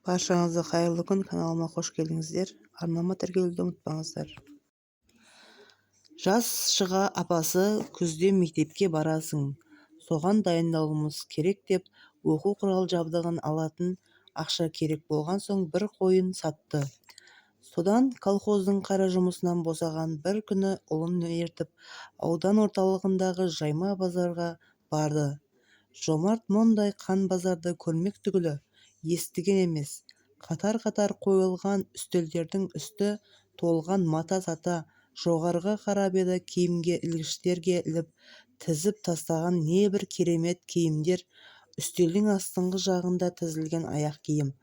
Баршаңызға қайырлы күн, каналыма қош келдіңіздер. Арнама тіркелуді ұмытпаңыздар. Жас шыға апасы, күзде мектепке барасың. Соған дайындалуымыз керек деп, оқу құрал жабдығын алатын ақша керек болған соң бір қойын сатты. Содан колхоздың қара жұмысынан босаған бір күні ұлын ертіп, аудан орталығындағы жайма базарға барды. Жомарт мұндай қан базарды көрмек түгілі естіген емес. Қатар-қатар қойылған үстелдердің үсті толған мата-сата, жоғарыға қарап еді киімге ілгіштерге іліп тізіп тастаған небір керемет киімдер, үстелдің астыңғы жағында тізілген аяқ киім.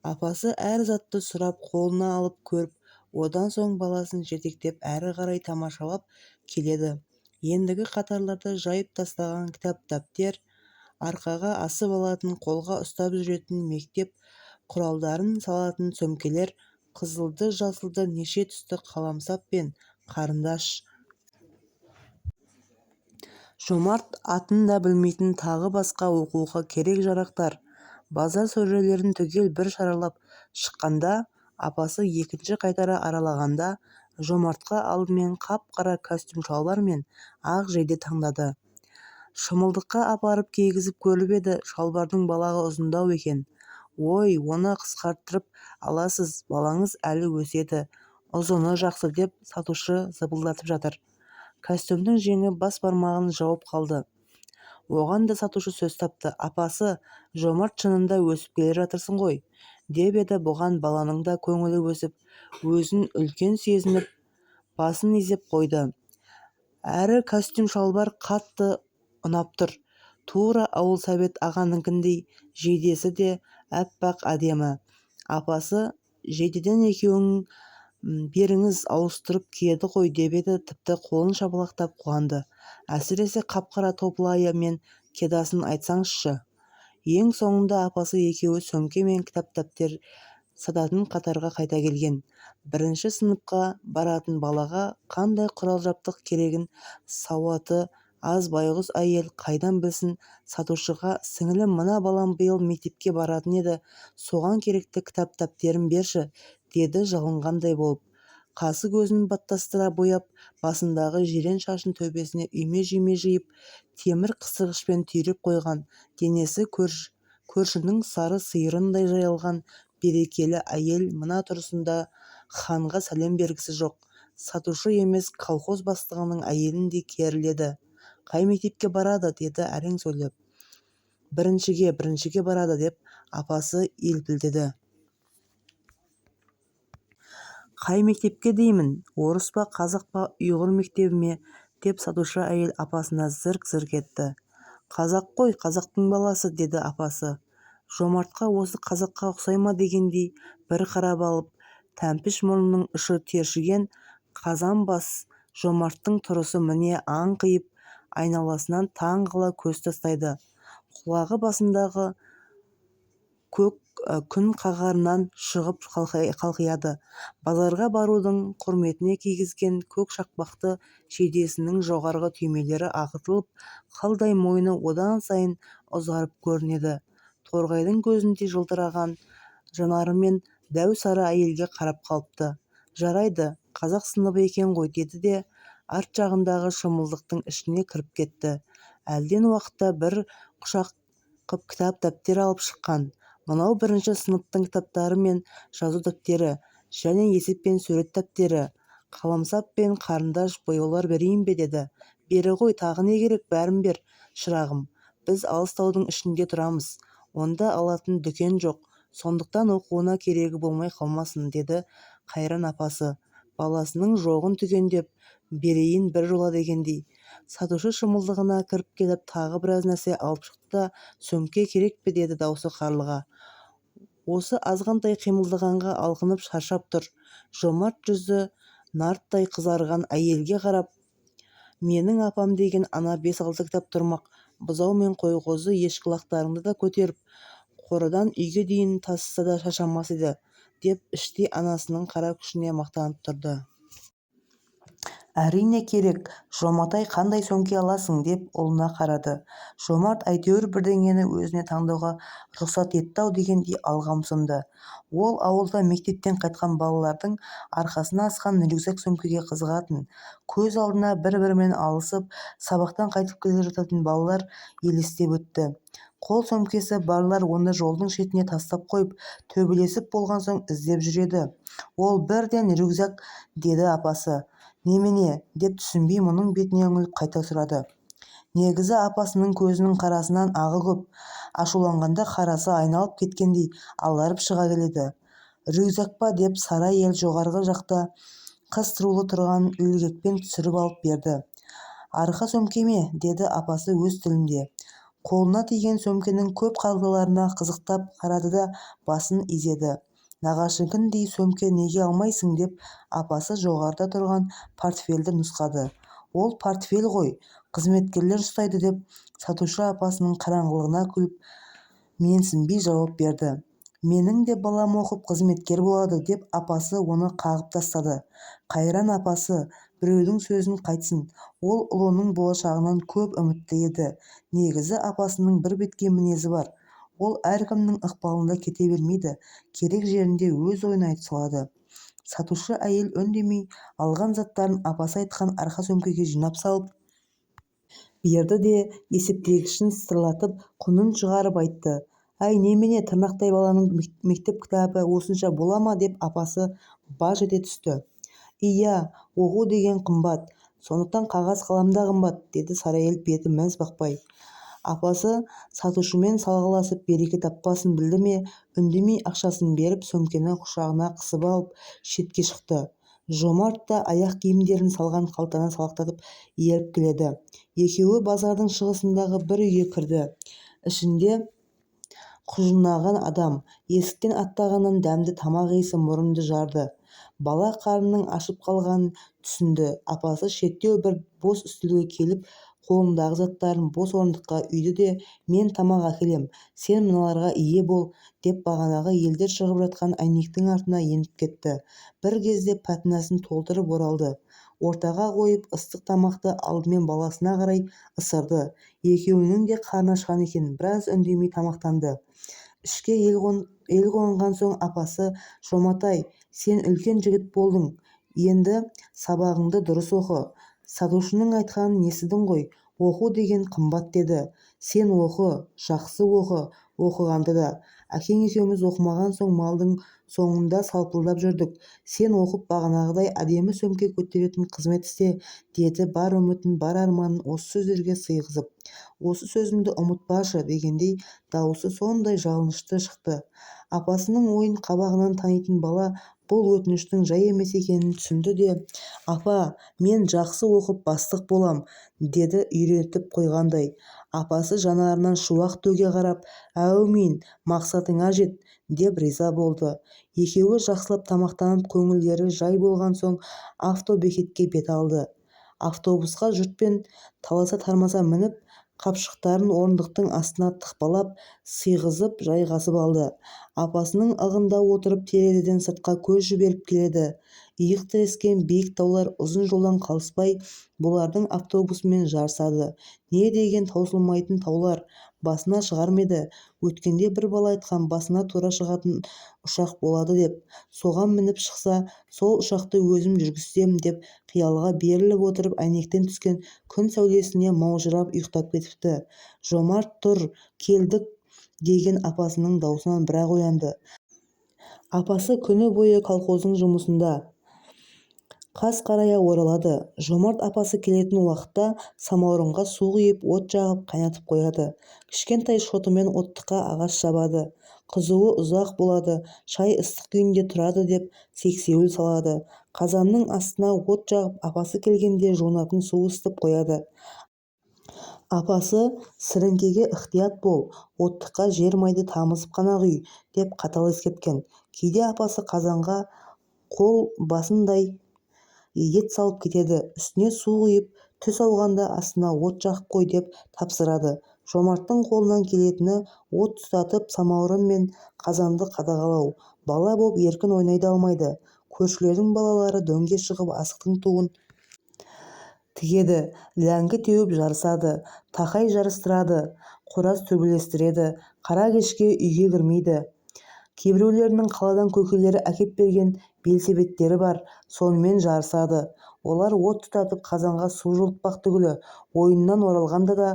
Апасы әр затты сұрап қолына алып көріп, одан соң баласын жетектеп әрі қарай тамашалап келеді. Ендігі қатарларда жайып тастаған кітап-дәптер, арқаға асып алатын, қолға ұстап жүретін мектеп құралдарын салатын сөмкелер, қызылды-жасылды неше түсті қаламсап пен қарындаш. Жомарт атын да білмейтін тағы басқа оқуға керек жарақтар. Базар сөрелерін түгел бір шаралап шыққанда, апасы екінші қайтара аралағанда, Жомартқа алдымен қап-қара костюм шалбар мен ақ жейде таңдады. Шымылдыққа апарып кигізіп көріп еді, шалбардың балағы ұзындау екен. Ой, оны қысқарттырып аласыз, балаңыз әлі өседі, ұзыны жақсы деп сатушы зыбылдатып жатыр. Костюмдің жеңі бас бармағын жауып қалды. Оған да сатушы сөз тапты. Апасы, Жомарт шынында өсіп келе жатырсың ғой, деп еді. Бұған баланың да көңілі өсіп, өзін үлкен сезініп, басын изеп қойды. Әрі костюм шалбар қатты ұнап тұр. Тура ауыл совет ағаныңкіндей, жейдесі де әппақ әдемі. Апасы, жейдеден екеуің беріңіз ауыстырып киеді ғой, деп еді. Тіпті қолын шапалақтап қуанды. Әсіресе қап-қара топлайы мен кедасын айтсаңызшы. Ең соңында апасы екеуі сөмке мен кітап-дәптер сататын қатарға қайта келген. Бірінші сыныпқа баратын балаға қандай құрал-жабдық керегін сауаты аз байғұс әйел қайдан білсін. Сатушыға, сіңілім, мына балам биыл мектепке баратын еді, соған керекті кітап-дәптерін берші, деді жалынғандай болып. Қасы көзін баттастыра бояп, басындағы жирен шашын төбесіне үйме-жүйме жиып, темір қысығышпен түйреп қойған, денесі көршінің сары сиырындай жайылған берекелі әйел мына тұрысында ханға сәлем бергісі жоқ. Сатушы емес, колхоз бастығының әйеліндей керіледі. Қай мектепке барады, деді әрең сөйлеп. Біріншіге барады, деп апасы елпілдеді. Қай мектепке деймін, орыс па, қазақ па, ұйғыр мектебі ме, деп сатушы әйел апасына зірк-зірк етті. Қазақ қой, қазақтың баласы, деді апасы. Жомартқа осы қазаққа ұқсай ма дегендей бір қарап алып, тәмпіш мұрнының ұшы тершіген қазан бас Жомарттың тұрысы міне аңқиып, айналасынан таңғала көз тастайды. Құлағы басындағы көк күн қағарынан шығып қалқияды. Базарға барудың құрметіне кигізген көк шақпақты жейдесінің жоғарғы түймелері ағытылып, қылдай мойны одан сайын ұзарып көрінеді. Торғайдың көзіндей жылтыраған жанарымен дәу сары әйелге қарап қалыпты. Жарайды, қазақ сыныбы екен ғой, деді де арт жағындағы шымылдықтың ішіне кіріп кетті. Әлден уақытта бір құшақ қып кітап-дәптер алып шыққан. Мынау бірінші сыныптың кітаптары мен жазу дәптері, және есеп пен сурет дәптері. Қаламсап пен қарындаш, бояулар берейін бе, деді. Бері ғой, тағы не керек, бәрін бер, шырағым. Біз алыстаудың ішінде тұрамыз. Онда алатын дүкен жоқ. Сондықтан оқуына керегі болмай қалмасын, деді Қайран апасы, баласының жоғын түгендеп берейін бір жола дегендей. Сатушы шымылдығына кіріп келіп, тағы біраз нәрсе алып шықты да, сөмке керек пе, деді даусы қарлыға. Осы азғантай қимылдағанға алқынып шаршап тұр. Жомарт жүзі нарттай қызарған әйелге қарап, менің апам деген ана 5-6 кітап тұрмақ, бұзау мен қой-қозы ешкі лақтарыңды да көтеріп, қорадан үйге дейін тасыса да шаршамас еді, деп іштей анасының қара күшіне мақтанып тұрды. Әрине керек, Жомарт-ай, қандай сөмке аласың деп ұлына қарады. Жомарт әйтеуір бірдеңені өзіне таңдауға рұқсат етті-ау дегендей алға ұмсынды. Ол ауылда мектептен қайтқан балалардың арқасына асқан рюкзак сөмкеге қызығатын. Көз алдына бір-бірімен алысып, сабақтан қайтып келе жататын балалар елестеп өтті. Қол сөмкесі барлар оны жолдың шетіне тастап қойып, төбелесіп болған соң іздеп жүреді. Ол бірден рюкзак деді апасы. «Немене?» деп түсінбей мұның бетіне үңіліп қайта сұрады. Негізі апасының көзінің қарасынан ағы көп. Ашуланғанда қарасы айналып кеткендей аларып шыға келеді. «Рюкзак па?» деп сары әйел жоғарғы жақта қыстырулы тұрған ілгекпен түсіріп алып берді. «Арқа сөмке ме?» деді апасы өз тілінде. Қолына тиген сөмкенің көп қалталарына қызықтап қарады да басын изеді. «Нағашыңдей сөмке неге алмайсың?» деп апасы жоғарыда тұрған портфельді нұсқады. «Ол портфель ғой, қызметкерлер ұстайды» деп сатушы апасының қараңғылығына күліп менсінбей жауап берді. «Менің де балам оқып қызметкер болады» деп апасы оны қағып тастады. Қайран апасы, біреудің сөзін қайтсын, ол ұлының болашағынан көп үмітті еді. Негізі апасының бір бетке мінезі бар. Ол әркімнің ықпалында кете бермейді, керек жерінде өз ойын айта салады. Сатушы әйел үндемей алған заттарын апасы айтқан арқа сөмкеге жинап салып берді де есептегішін сытырлатып құнын шығарып айтты. «Әй, немене, тырнақтай баланың мектеп кітабы осынша бола ма?» деп апасы баж ете түсті. «Ия, оқу деген қымбат, сондықтан қағаз қалам да қымбат», деді сары әйел беті мәз бақпай. Апасы сатушымен салғыласып береке таппасын білді ме, үндемей ақшасын беріп сөмкені құшағына қысып алып шетке шықты. Жомарт та аяқ киімдерін салған қалтаны салақтатып еріп келеді. Екеуі базардың шығысындағы бір үйге кірді. Ішінде құжынаған адам. Есіктен аттағаннан дәмді тамақ иісі мұрынды жарды. Бала қарнының ашып қалғанын түсінді. Апасы шеттеу бір бос үстелге келіп қолындағы заттарын бос орындыққа үйді де «Мен тамақ әкелем, сен мыналарға ие бол» деп бағанағы елдер шығып жатқан әйнектің артына еніп кетті. Бір кезде пәтінасын толтырып оралды. Ортаға қойып ыстық тамақты алдымен баласына қарай ысырды. Екеуінің де қарны ашқан екен, біраз үндемей тамақтанды. Ішке ел қонған соң апасы «Жомарт-ай, сен үлкен жігіт болдың, енді сабағыңды дұрыс оқы. Сатушының айтқанын естідің ғой, оқу деген қымбат» деді. «Сен оқы, жақсы оқы, оқығанды да. Әкең екеуміз оқымаған соң малдың соңында салпылдап жүрдік. Сен оқып бағанағыдай әдемі сөмке көтеретін қызмет істе», деді бар үмітін, бар арманын осы сөздерге сыйғызып. «Осы сөзімді ұмытпашы» дегендей дауысы сондай жалынышты шықты. Апасының ойын қабағынан танитын бала бұл өтініштің жай емес екенін түсінді де «Апа, мен жақсы оқып бастық болам», деді үйретіп қойғандай. Апасы жанарынан шуақ төге қарап «Әумин, мақсатыңа жет» деп риза болды. Екеуі жақсылап тамақтанып көңілдері жай болған соң автобекетке бет алды. Автобусқа жұртпен таласа-тармаса мініп, қапшықтарын орындықтың астына тықпалап, сыйғызып жайғасып алды. Апасының ығында отырып терезеден сыртқа көз жіберіп келеді. Иық тірескен биік таулар ұзын жолдан қалыспай бұлардың автобусымен жарысады. Не деген таусылмайтын таулар, басына шығар ма еді? Өткенде бір бала айтқан, басына тура шығатын ұшақ болады деп. Соған мініп шықса, сол ұшақты өзім жүргізсем деп қиялға беріліп отырып әйнектен түскен күн сәулесіне маужырап ұйықтап кетіпті. «Жомарт, тұр, келдік» деген апасының даусынан бірақ оянды. Апасы күні бойы колхоздың жұмысында. Қас қарая оралады. Жомарт апасы келетін уақытта самаурынға су құйып, от жағып қайнатып қояды. Кішкентай шотымен оттыққа ағаш жабады. Қызуы ұзақ болады, шай ыстық күйінде тұрады деп сексеуіл салады. Қазанның астына от жағып, апасы келгенде жуынатын су ысытып қояды. Апасы «Сіріңкеге ықтият бол, оттыққа жер майды тамызып қана құй» деп қатал ескерткен. Кейде апасы қазанға қол басындай ет салып кетеді. Үстіне су құйып, түс ауғанда астына от жақып қой деп тапсырады. Жомарттың қолынан келетіні от тұтатып, самаурын мен қазанды қадағалау. Бала боп еркін ойнай да алмайды. Көршілердің балалары дөңге шығып асықтың туын тігеді, ләңгі теуіп жарысады, тақай жарыстырады, қораз төбелестіреді, қара кешке үйге кірмейді. Кейбіреулерінің қаладан көкелері әкеп берген белсебеттері бар, сонымен жарысады. Олар от тұтатып қазанға су жылытпақ түгілі ойыннан оралғанда да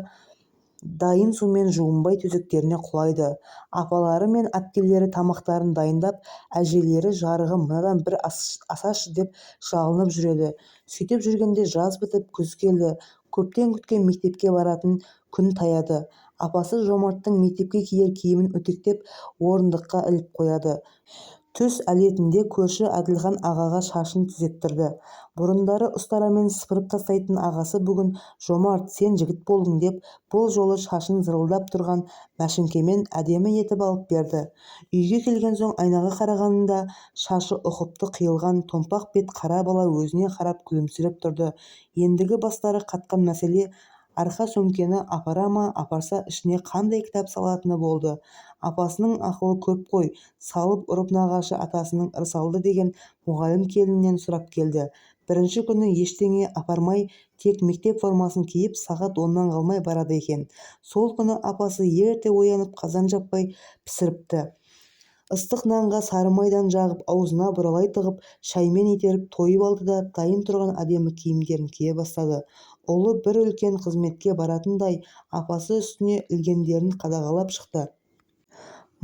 дайын сумен жуынбай төсектеріне құлайды. Апалары мен әпкелері тамақтарын дайындап, әжелері жарығым мынадан бір асашы деп жалынып жүреді. Сөйтіп жүргенде жаз бітіп күз келді. Көптен күткен мектепке баратын күн таяды. Апасы Жомарттың мектепке киер киімін үтіктеп орындыққа іліп қояды. Түс әлетінде көрші Әділхан ағаға шашын түзеттірді. Бұрындары ұстарамен сыпырып тастайтын ағасы бүгін «Жомарт, сен жігіт болдың» деп бұл жолы шашын зырылдап тұрған мәшіңкемен әдемі етіп алып берді. Үйге келген соң айнаға қарағанында шашы ұқыпты қиылған томпақ бет қара бала өзіне қарап күлімсіреп тұрды. Ендігі бастары қатқан мәселе арқа сөмкені апара ма, апарса ішіне қандай кітап салатыны болды. Апасының ақылы көп қой, салып ұрып нағашы атасының ырсалды деген мұғалім келіннен сұрап келді. Бірінші күні ештеңе апармай, тек мектеп формасын киіп, сағат 10-нан қалмай барады екен. Сол күні апасы ерте оянып қазан жаппай пісіріпті. Ыстық нанға сары майдан жағып, аузына бұралай тығып, шаймен итеріп тойып алды да дайын тұрған әдемі киімдерін кие бастады. Ұлы бір үлкен қызметке баратындай апасы үстіне ілгендерін қадағалап шықты.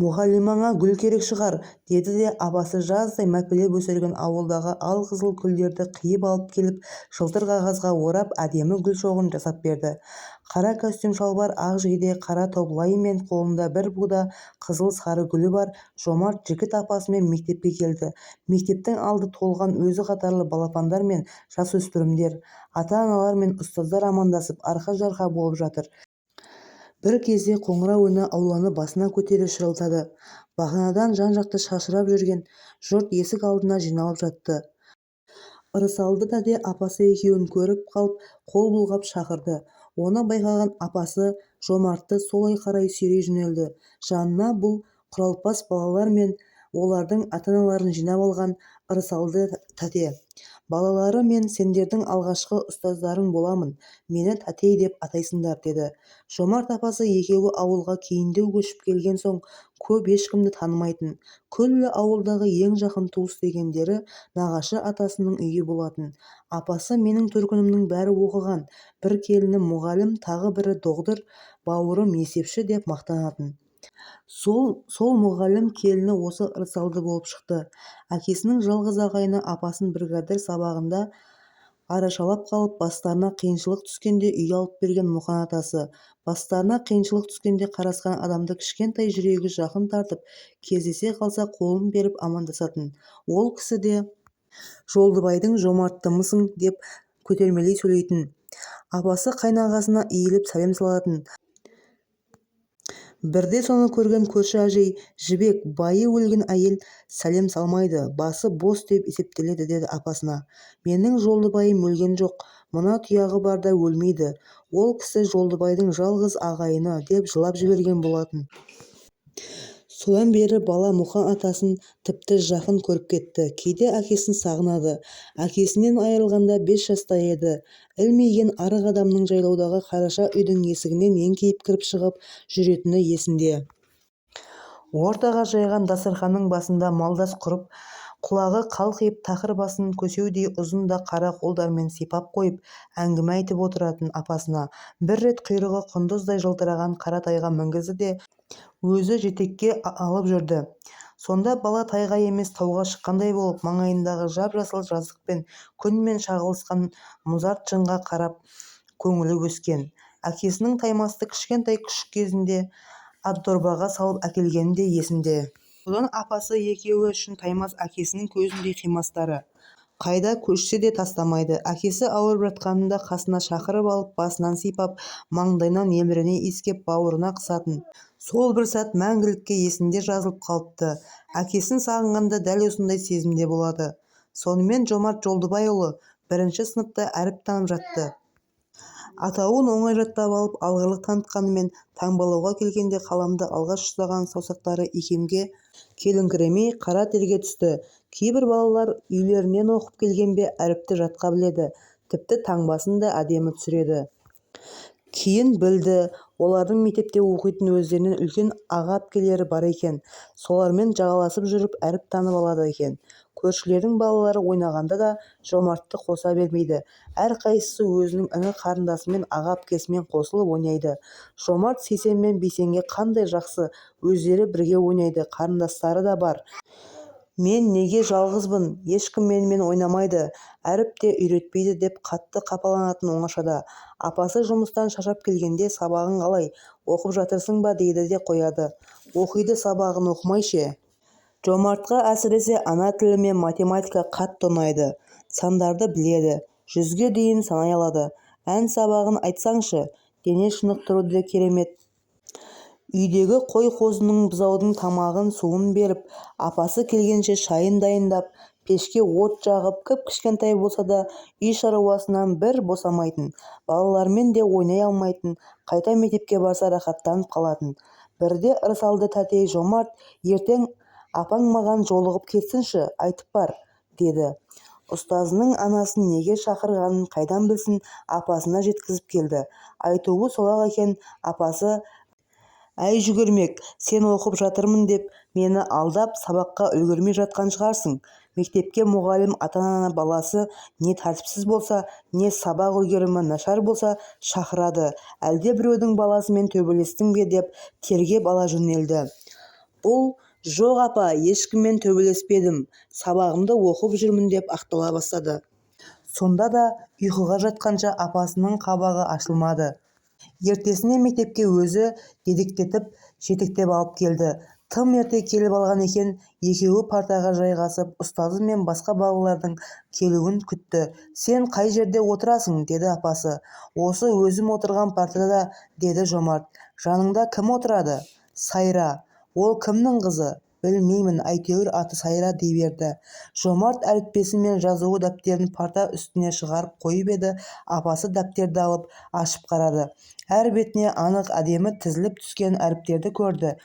«Мұғалимаңа гүл керек шығар», деді де апасы жаздай мәпелеп өсірген ауылдағы алқызыл гүлдерді қиып алып келіп, жылтыр қағазға орап әдемі гүл шоғын жасап берді. Қара костюм шалбар, ақ жейде, қара топ-лай мен қолында бір буда қызыл-сары гүлі бар Жомарт жігіт апасымен мектепке келді. Мектептің алды толған өзі қатарлы балапандар мен жасөспірімдер, ата-аналар мен ұстаздар амандасып арқа-жарқа болып жатыр. Бір кезде қоңырау үні ауланы басына көтере шырылдады. Бағанадан жан-жақты шашырап жүрген жұрт есік алдына жиналып жатты. Ырысалды дәде апасы екеуін көріп қалып қол бұлғап шақырды. Оны байқаған апасы Жомартты солай қарай сүйрей жөнелді. Жанына бұл құралпас балалар мен олардың ата-аналарын жинап алған Ырысалды тәте. «Балалары, мен сендердің алғашқы ұстаздарың боламын, мені тәтей деп атайсыңдар», деді. Жомарт апасы екеуі ауылға кейіндеу көшіп келген соң көп ешкімді танымайтын. Күллі ауылдағы ең жақын туыс дегендері нағашы атасының үйі болатын. Апасы менің төркінімнің бәрі оқыған, бір келінім мұғалім, тағы бірі доғдыр, бауырым есепші деп мақтанатын. Сол мұғалім келіні осы Ырысалды болып шықты. Әкесінің жалғыз ағайыны апасын бригадир сабағында арашалап қалып, бастарына қиыншылық түскенде үй алып берген Мұқан атасы. Бастарына қиыншылық түскенде қарасқан адамды кішкентай жүрегі жақын тартып, кездесе қалса қолын беріп амандасатын. Ол кісі де «Жолдыбайдың Жомарттымысың» деп көтермелей сөйлейтін. Апасы қайнағасына иіліп сәлем салатын. Бірде соны көрген көрші әжей «Жібек, байы өлген әйел сәлем салмайды, басы бос деп есептеледі», деді апасына. «Менің Жолдыбайым өлген жоқ, мына тұяғы барда өлмейді. Ол кісі Жолдыбайдың жалғыз ағайыны» деп жылап жіберген болатын. Содан бері бала Мұқан атасын тіпті жақын көріп кетті. Кейде әкесін сағынады. Әкесінен айырылғанда 5 жаста еді. Ілмиген арық адамның жайлаудағы қараша үйдің есігінен еңкейіп кіріп шығып жүретіні есінде. Ортаға жайған дастарханның басында малдас құрып, құлағы қалқиып тақыр басын көсеудей ұзын да қара қолдармен сипап қойып әңгіме айтып отыратын апасына бір рет құйрығы құндыздай жылтыраған қара тайға мінгізді де өзі жетекке алып жүрді. Сонда бала тайға емес тауға шыққандай болып маңайындағы жап-жасыл жазық пен күнмен шағылысқан мұзарт жынға қарап көңілі өскен. Әкесінің таймасты кішкентай күшік кезінде ат-дорбаға салып әкелгені де есінде. Содан апасы екеуі үшін таймас әкесінің көзіндей қимастары. Қайда көшсе де тастамайды. Әкесі ауырып жатқанында қасына шақырып алып басынан сипап, маңдайынан емірене иіскеп бауырына қысатын. Сол бір сәт мәңгілікке есінде жазылып қалыпты. Әкесін сағынғанда дәл осындай сезімде болады. Сонымен Жомарт Жолдыбайұлы 1-ші сыныпта әріп танып жатты. Атауын оңай жаттап алып алғырлық танытқанымен таңбалауға келгенде қаламды алғаш ұстаған саусақтары икемге келіңкіремей қара терге түсті. Кейбір балалар үйлерінен оқып келген бе әріпті жатқа біледі. тіпті таңбасын да әдемі түсіреді. Кейін білді, олардың мектепте оқитын өздерінен үлкен аға-әпкелері бар екен. Солармен жағаласып жүріп әріп танып алады екен. Көршілердің балалары ойнағанда да Жомартты қоса бермейді. Әрқайсысы өзінің іні қарындасымен, аға-әпкесімен қосылып ойнайды. Жомарт Сейсен мен Бейсенге қандай жақсы, өздері бірге ойнайды, қарындастары да бар. Мен неге жалғызбын, ешкім менімен ойнамайды, әріп те үйретпейді деп қатты қапаланатын оңашада. Апасы жұмыстан шаршап келгенде сабағың қалай, оқып жатырсың ба дейді де қояды. Оқиды, сабағын оқымай ше. Жомартқа әсіресе ана тілі мен математика қатты ұнайды. Сандарды біледі, 100-ге дейін санай алады. Ән сабағын айтсаңшы, дене шынықтыруды да керемет. Үйдегі қой-қозының бұзаудың тамағын суын беріп, апасы келгенше шайын дайындап, пешке от жағып, кіп-кішкентай болса да үй шаруасынан бір босамайтын, балалармен де ойнай алмайтын, қайта мектепке барса рахаттанып қалатын. Бірде ырсалды тәтей: Жомарт, ертең апаң маған жолығып кетсінші, айтып бар, деді. Ұстазының анасын неге шақырғанын қайдан білсін, апасына жеткізіп келді. Айтуы сол-ақ екен. Апасы: әй жүгірмек, сен оқып жатырмын деп мені алдап сабаққа үлгермей жатқан шығарсың. Мектепке мұғалім ата-ана баласы не тәртіпсіз болса, не сабақ үлгерімі нашар болса шақырады. Әлде біреудің баласымен төбелестің бе деп тергеп ала жөнелді. Бұл: жоқ апа, ешкіммен төбелеспедім, сабағымды оқып жүрмін деп ақтала бастады. Сонда да ұйқыға жатқанша апасының қабағы ашылмады. Ертесіне мектепке өзі дедектетіп жетектеп алып келді. Тым ерте келіп алған екен. Екеуі партаға жайғасып, ұстазы мен басқа балалардың келуін күтті. Сен қай жерде отырасың, деді апасы. Осы өзім отырған партада, деді Жомарт. Жаныңда кім отырады? Сайра. Ол кімнің қызы? Білмеймін, әйтеуір аты Сайра дей берді. Жомарт әліппесі мен жазуы дәптерін парта үстіне шығарып қойып еді. Апасы дәптерді алып ашып қарады. Әр бетіне анық әдемі тізіліп түскен әріптерді көрді.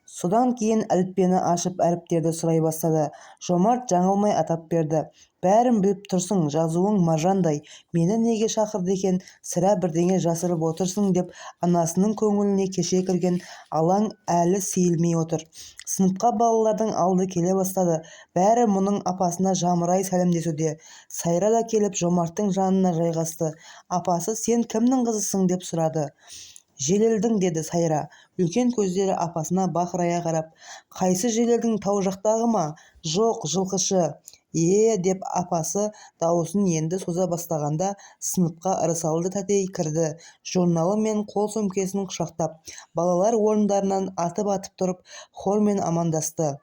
Содан кейін әліппені ашып әріптерді сұрай бастады. Жомарт жаңылмай атап берді. Бәрін біліп тұрсың, жазуың маржандай. Мені неге шақырды екен, сірә бірдеңе жасырып отырсың деп анасының көңіліне кеше кірген алаң әлі сейілмей отыр. Сыныпқа балалардың алды келе бастады. Бәрі мұның апасына жамырай сәлемдесуде. Сайра да келіп Жомарттың жанына жайғасты. Апасы: сен кімнің қызысың, деп сұрады. Желелдің, деді Сайра, үлкен көздері апасына бақырая қарап. Қайсы Желелдің, тау жақтағы ма? Жоқ, жылқышы. Деп апасы дауысын енді соза бастағанда сыныпқа ырсалды тәтей кірді, журналы мен қол сөмкесін құшақтап. Балалар орындарынан атып-атып тұрып хормен амандасты.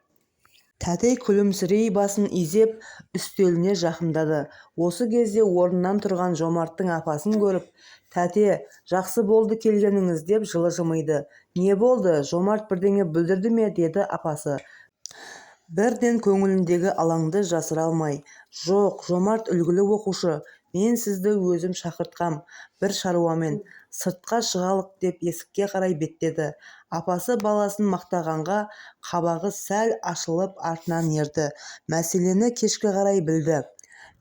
Тәтей күлімсірей басын изеп үстеліне жақындады. Осы кезде орнынан тұрған Жомарттың апасын көріп: тәте, жақсы болды келгеніңіз, деп жылы жымиды. Не болды, Жомарт бірдеңе бүлдірді ме, деді апасы. Бірден көңіліндегі алаңды жасыра алмай. Жоқ, Жомарт үлгілі оқушы. Мен сізді өзім шақыртқам, бір шаруамен. Сыртқа шығалық, деп есікке қарай беттеді. Апасы баласын мақтағанға қабағы сәл ашылып артынан ерді. Мәселені кешке қарай білді.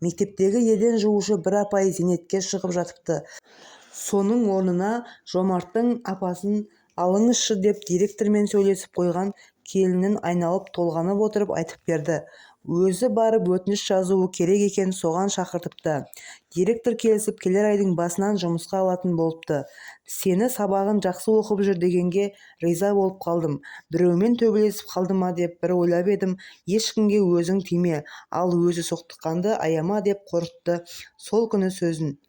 Мектептегі еден жуушы бір апай зейнетке шығып жатыпты. Соның орнына Жомарттың апасын алыңызшы деп директормен сөйлесіп қойған. Келінін айналып толғанып отырып айтып берді. Өзі барып өтініш жазуы керек екен, соған шақыртыпты. Директор келісіп келер айдың басынан жұмысқа алатын болыпты. Сені сабағын жақсы оқып жүр дегенге риза болып қалдым. Біреумен төбелесіп қалды ма деп бір ойлап едім. Ешкімге өзің тиме, ал өзі соқтыққанды аяма деп қорқытты сол күні сөзін.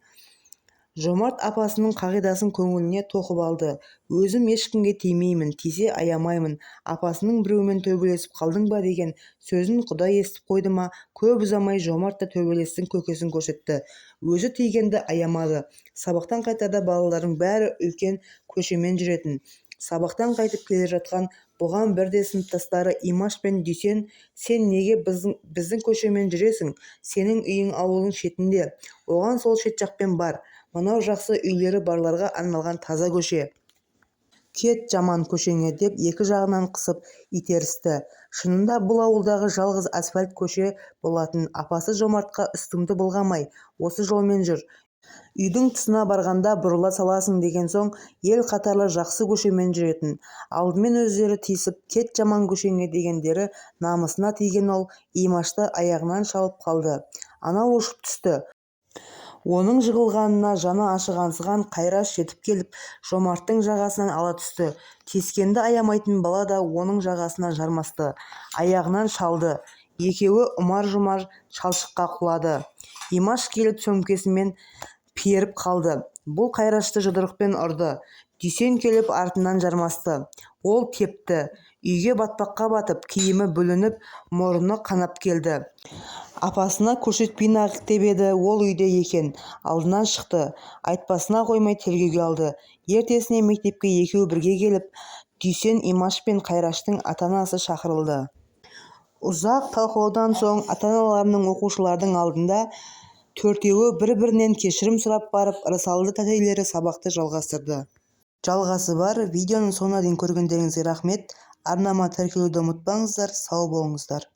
Жомарт апасының қағидасын көңіліне тоқып алды. Өзім ешкімге тимеймін, тисе аямаймын. Апасының біреумен төбелесіп қалдың ба деген сөзін Құдай естіп қойды ма? Көп ұзамай Жомарт та төбелестің көкесін көрсетті. Өзі тигенді аямады. Сабақтан қайтарда балалардың бәрі үлкен көшемен жүретін. Сабақтан қайтып келе жатқан бұған бірде сыныптастары Имаш пен Дүйсен: сен неге біздің көшемен жүресің? Сенің үйің ауылдың шетінде. Оған сол шет жақпен бар. Мынау жақсы үйлері барларға арналған таза көше. Кет жаман көшеңе, деп екі жағынан қысып итерісті. Шынында бұл ауылдағы жалғыз асфальт көше болатын. Апасы Жомартқа үстіңді былғамай, осы жолмен жүр, Үйдің тұсына барғанда бұрыла саласың деген соң ел қатарлы жақсы көшемен жүретін. Алдымен өздері тиісіп кет жаман көшеңе дегендері намысына тиген ол Имашты аяғынан шалып қалды. Анау ұшып түсті. Оның жығылғанына жаны ашығансыған Қайраш жетіп келіп Жомарттың жағасынан ала түсті. Тескенді аямайтын бала да оның жағасына жармасты, аяғынан шалды. Екеуі ұмар-жұмар шалшыққа құлады. Имаш келіп сөмкесімен періп қалды. Бұл Қайрашты жұдырықпен ұрды. Дүйсен келіп артынан жармасты. Ол тепті. Үйге батпаққа батып, киімі бүлініп, мұрны қанап келді. Апасына көрсетпейін ақ деп еді, ол үйде екен. Алдынан шықты. Айтпасына қоймай тергеуге алды. Ертесіне мектепке екеуі бірге келіп, Дүйсен, Имаш пен Қайраштың ата-анасы шақырылды. Ұзақ талқылаудан соң ата-аналарының оқушылардың алдында төртеуі бір-бірінен кешірім сұрап барып, ырысалды тәтелері сабақты жалғастырды. Жалғасы бар. Видеоның соңына дейін көргендеріңізге рахмет. Арнама тіркелуді ұмытпаңыздар. Сау болыңыздар.